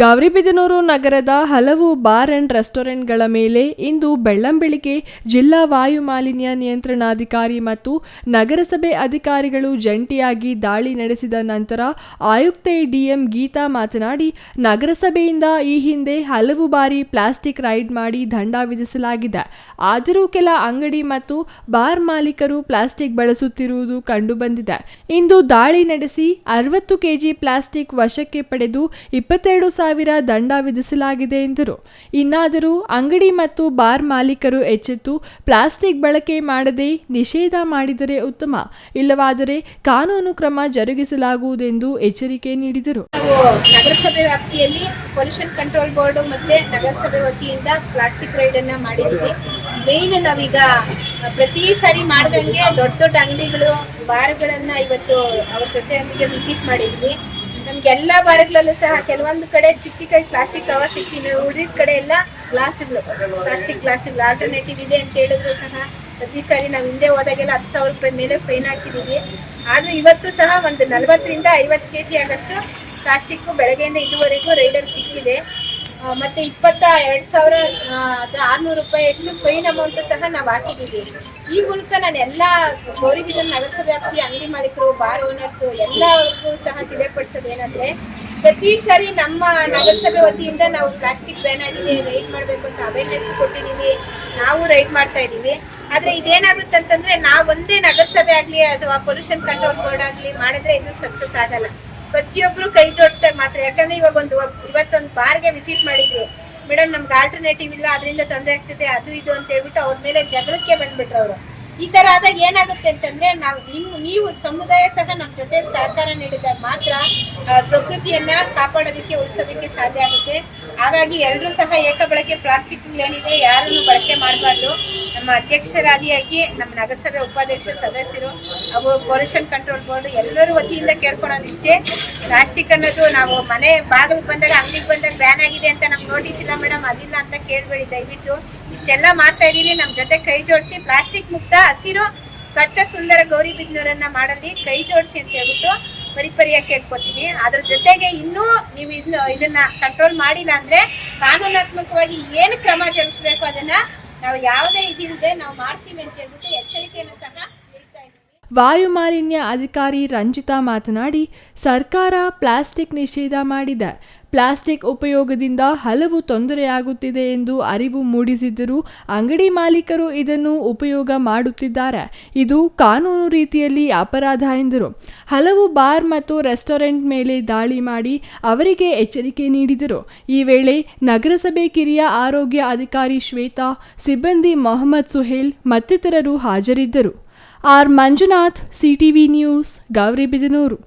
ಗೌರಿಬಿದನೂರು ನಗರದ ಹಲವು bar and ರೆಸ್ಟೋರೆಂಟ್ಗಳ ಮೇಲೆ ಇಂದು ಬೆಳ್ಳಂಬೆಳಿಗ್ಗೆ ಜಿಲ್ಲಾ ವಾಯು ಮಾಲಿನ್ಯ ನಿಯಂತ್ರಣಾಧಿಕಾರಿ ಮತ್ತು ನಗರಸಭೆ ಅಧಿಕಾರಿಗಳು ಜಂಟಿಯಾಗಿ ದಾಳಿ ನಡೆಸಿದ ನಂತರ ಆಯುಕ್ತೆ ಡಿಎಂ ಗೀತಾ ಮಾತನಾಡಿ, ನಗರಸಭೆಯಿಂದ ಈ ಹಿಂದೆ ಹಲವು ಬಾರಿ ಪ್ಲಾಸ್ಟಿಕ್ ರೈಡ್ ಮಾಡಿ ದಂಡ ವಿಧಿಸಲಾಗಿದೆ. ಆದರೂ ಕೆಲ ಅಂಗಡಿ ಮತ್ತು ಬಾರ್ ಮಾಲೀಕರು ಪ್ಲಾಸ್ಟಿಕ್ ಬಳಸುತ್ತಿರುವುದು ಕಂಡುಬಂದಿದೆ. ಇಂದು ದಾಳಿ ನಡೆಸಿ 60 ಕೆಜಿ ಪ್ಲಾಸ್ಟಿಕ್ ವಶಕ್ಕೆ ಪಡೆದು 22,000 ದಂಡ ವಿಧಿಸಲಾಗಿದೆ ಎಂದರು. ಇನ್ನಾದರೂ ಅಂಗಡಿ ಮತ್ತು ಬಾರ್ ಮಾಲೀಕರು ಎಚ್ಚೆತ್ತು ಪ್ಲಾಸ್ಟಿಕ್ ಬಳಕೆ ಮಾಡದೆ ನಿಷೇಧ ಮಾಡಿದರೆ ಉತ್ತಮ, ಇಲ್ಲವಾದರೆ ಕಾನೂನು ಕ್ರಮ ಜರುಗಿಸಲಾಗುವುದೆಂದು ಎಚ್ಚರಿಕೆ ನೀಡಿದರು. ನಗರಸಭೆ ವ್ಯಾಪ್ತಿಯಲ್ಲಿ ಪೊಲ್ಯೂಷನ್ ಕಂಟ್ರೋಲ್ ಬೋರ್ಡ್ ಮತ್ತೆ ನಗರಸಭೆ ವತಿಯಿಂದ ಪ್ಲಾಸ್ಟಿಕ್ ರೈಡ್ ಅನ್ನ ಮಾಡಿದ್ದೀವಿ. ಮೇನ್ ನಾವೀಗ ಪ್ರತಿ ಸಾರಿ ಮಾಡ್ದಂಗೆ ದೊಡ್ಡ ದೊಡ್ಡ ಅಂಗಡಿಗಳು ಬಾರ್ಗಳನ್ನ ಇವತ್ತು ಅವ್ರ ಜೊತೆಯೊಂದಿಗೆ ವಿಸಿಟ್ ಮಾಡಿದ್ವಿ. ನಮ್ಗೆ ಎಲ್ಲ ಬಾರ್ಗಳಲ್ಲೂ ಸಹ ಕೆಲವೊಂದು ಕಡೆ ಚಿಕ್ಕ ಚಿಕ್ಕ ಪ್ಲಾಸ್ಟಿಕ್ ಕವರ್ ಸಿಗ್ತೀವಿ, ಉಳಿದ ಕಡೆ ಎಲ್ಲ ಗ್ಲಾಸ್ಗಳು, ಪ್ಲಾಸ್ಟಿಕ್ ಗ್ಲಾಸ್ಗಳು ಆಲ್ಟರ್ನೇಟಿವ್ ಇದೆ ಅಂತ ಹೇಳಿದ್ರು ಸಹ ಪ್ರತಿ ಸಾರಿ ನಾವು ಹಿಂದೆ ಹೋದಾಗೆಲ್ಲ 10,000 ರೂಪಾಯಿ ಮೇಲೆ ಫೈನ್ ಹಾಕಿದ್ದೀವಿ. ಆದರೆ ಇವತ್ತು ಸಹ ಒಂದು 40ರಿಂದ 50 ಕೆಜಿ ಆಗಷ್ಟು ಪ್ಲಾಸ್ಟಿಕ್ಕು ಬೆಳಗ್ಗೆಯಿಂದ ಇದುವರೆಗೂ ರೈಡಲ್ಲಿ ಸಿಕ್ಕಿದೆ. ಮತ್ತು 22,600 ರೂಪಾಯಿಯಷ್ಟು ಫೈನ್ ಅಮೌಂಟ್ ಸಹ ನಾವು ಹಾಕಿದ್ದೀವಿ. ಈ ಮೂಲಕ ನಾನು ಎಲ್ಲ ಗೌರಿಬಿದನೂರು ನಗರಸಭೆ ವ್ಯಾಪ್ತಿಯ ಅಂಗಡಿ ಮಾಲೀಕರು, ಬಾರ್ ಓನರ್ಸು ಎಲ್ಲರಿಗೂ ಸಹ ತಿಳಿಯಪಡಿಸೋದು ಏನಂದರೆ, ಪ್ರತಿ ಸಾರಿ ನಮ್ಮ ನಗರಸಭೆ ವತಿಯಿಂದ ನಾವು ಪ್ಲಾಸ್ಟಿಕ್ ಬ್ಯಾನ್ ಆಗಿದೆ, ರೈಡ್ ಮಾಡಬೇಕು ಅಂತ ಅವೇರ್ನೆಸ್ ಕೊಟ್ಟಿದ್ದೀವಿ, ನಾವು ರೈಡ್ ಮಾಡ್ತಾ ಇದ್ದೀವಿ. ಆದರೆ ಇದೇನಾಗುತ್ತೆ ಅಂತಂದರೆ, ನಾವು ಒಂದೇ ನಗರಸಭೆ ಆಗಲಿ ಅಥವಾ ಪೊಲ್ಯೂಷನ್ ಕಂಟ್ರೋಲ್ ಬೋರ್ಡ್ ಆಗಲಿ ಮಾಡಿದ್ರೆ ಇದು ಸಕ್ಸಸ್ ಆಗಲ್ಲ. ಪ್ರತಿಯೊಬ್ಬರು ಕೈ ಜೋಡಿಸಿದಾಗ ಮಾತ್ರ. ಯಾಕಂದರೆ ಇವತ್ತೊಂದು ಬಾರ್ಗೆ ವಿಸಿಟ್ ಮಾಡಿದ್ವಿ, ಮೇಡಮ್ ನಮ್ಗೆ ಆಲ್ಟರ್ನೇಟಿವ್ ಇಲ್ಲ, ಅದರಿಂದ ತೊಂದರೆ ಆಗ್ತಿದೆ, ಅದು ಇದು ಅಂತ ಹೇಳ್ಬಿಟ್ಟು ಅವ್ರ ಮೇಲೆ ಜಗಳಕ್ಕೆ ಬಂದ್ಬಿಟ್ರು ಅವರು. ಈ ಥರ ಆದಾಗ ಏನಾಗುತ್ತೆ ಅಂತಂದರೆ, ನೀವು ಸಮುದಾಯ ಸಹ ನಮ್ಮ ಜೊತೆ ಸಹಕಾರ ನೀಡಿದಾಗ ಮಾತ್ರ ಪ್ರಕೃತಿಯನ್ನು ಕಾಪಾಡೋದಕ್ಕೆ, ಉಳಿಸೋದಕ್ಕೆ ಸಾಧ್ಯ ಆಗುತ್ತೆ. ಹಾಗಾಗಿ ಎಲ್ಲರೂ ಸಹ ಏಕಬಳಕೆ ಪ್ಲಾಸ್ಟಿಕ್ಗಳೇನಿದೆ ಯಾರನ್ನು ಬಳಕೆ ಮಾಡಬಾರ್ದು. ನಮ್ಮ ಅಧ್ಯಕ್ಷರಾದಿಯಾಗಿ ನಮ್ಮ ನಗರಸಭೆ ಉಪಾಧ್ಯಕ್ಷ ಸದಸ್ಯರು ಹಾಗೂ ಪೊಲ್ಯೂಷನ್ ಕಂಟ್ರೋಲ್ ಬೋರ್ಡ್ ಎಲ್ಲರ ವತಿಯಿಂದ ಕೇಳ್ಕೊಳೋದಿಷ್ಟೇ, ಪ್ಲಾಸ್ಟಿಕ್ ಅನ್ನೋದು ನಾವು ಮನೆ ಬಾಗಿಲಿಗೆ ಬಂದಾಗ, ಅಂಗಡಿಗೆ ಬಂದಾಗ ಬ್ಯಾನ್ ಆಗಿದೆ ಅಂತ ನಮ್ಗೆ ನೋಟಿಸ್ ಇಲ್ಲ ಮೇಡಮ್, ಅದಿಲ್ಲ ಅಂತ ಕೇಳಬೇಡಿ ದಯವಿಟ್ಟು. ಇಷ್ಟೆಲ್ಲ ಮಾಡ್ತಾ ಇದ್ದೀವಿ, ನಮ್ಮ ಜೊತೆ ಕೈ ಜೋಡಿಸಿ ಪ್ಲಾಸ್ಟಿಕ್ ಮುಕ್ತ ಹಸಿರು ಸ್ವಚ್ಛ ಸುಂದರ ಗೌರಿಬಿದನೂರನ್ನ ಮಾಡಲಿ ಕೈ ಜೋಡಿಸಿ ಅಂತ ಹೇಳ್ಬಿಟ್ಟು ಪರಿಪರಿಯಾಗಿ ಕೇಳ್ಕೊತೀನಿ. ಅದ್ರ ಜೊತೆಗೆ ಇನ್ನೂ ನೀವು ಇದನ್ನ ಕಂಟ್ರೋಲ್ ಮಾಡಿಲ್ಲ ಅಂದರೆ ಕಾನೂನಾತ್ಮಕವಾಗಿ ಏನು ಕ್ರಮ ಜರುಗಿಸ್ಬೇಕು ಅದನ್ನ ನಾವು ಯಾವುದೇ ಇದಿಲ್ಲದೆ ನಾವು ಮಾಡ್ತೀವಿ ಅಂತ ಹೇಳ್ಬಿಟ್ಟು ಎಚ್ಚರಿಕೆಯನ್ನು ಸಹ ನೀಡ್ತಾ ಇದ್ದೀವಿ. ವಾಯು ಮಾಲಿನ್ಯ ಅಧಿಕಾರಿ ರಂಜಿತಾ ಮಾತನಾಡಿ, ಸರ್ಕಾರ ಪ್ಲಾಸ್ಟಿಕ್ ನಿಷೇಧ ಮಾಡಿದೆ. ಪ್ಲಾಸ್ಟಿಕ್ ಉಪಯೋಗದಿಂದ ಹಲವು ತೊಂದರೆಯಾಗುತ್ತಿದೆ ಎಂದು ಅರಿವು ಮೂಡಿಸಿದ್ದರೂ ಅಂಗಡಿ ಮಾಲೀಕರು ಇದನ್ನು ಉಪಯೋಗ ಮಾಡುತ್ತಿದ್ದಾರೆ. ಇದು ಕಾನೂನು ರೀತಿಯಲ್ಲಿ ಅಪರಾಧ ಎಂದರು. ಹಲವು ಬಾರ್ ಮತ್ತು ರೆಸ್ಟೋರೆಂಟ್ ಮೇಲೆ ದಾಳಿ ಮಾಡಿ ಅವರಿಗೆ ಎಚ್ಚರಿಕೆ ನೀಡಿದರು. ಈ ವೇಳೆ ನಗರಸಭೆ ಕಿರಿಯ ಆರೋಗ್ಯ ಅಧಿಕಾರಿ ಶ್ವೇತಾ, ಸಿಬ್ಬಂದಿ ಮೊಹಮ್ಮದ್ ಸುಹೇಲ್ ಮತ್ತಿತರರು ಹಾಜರಿದ್ದರು. R Manjunath, CTV news, Gauribidanur.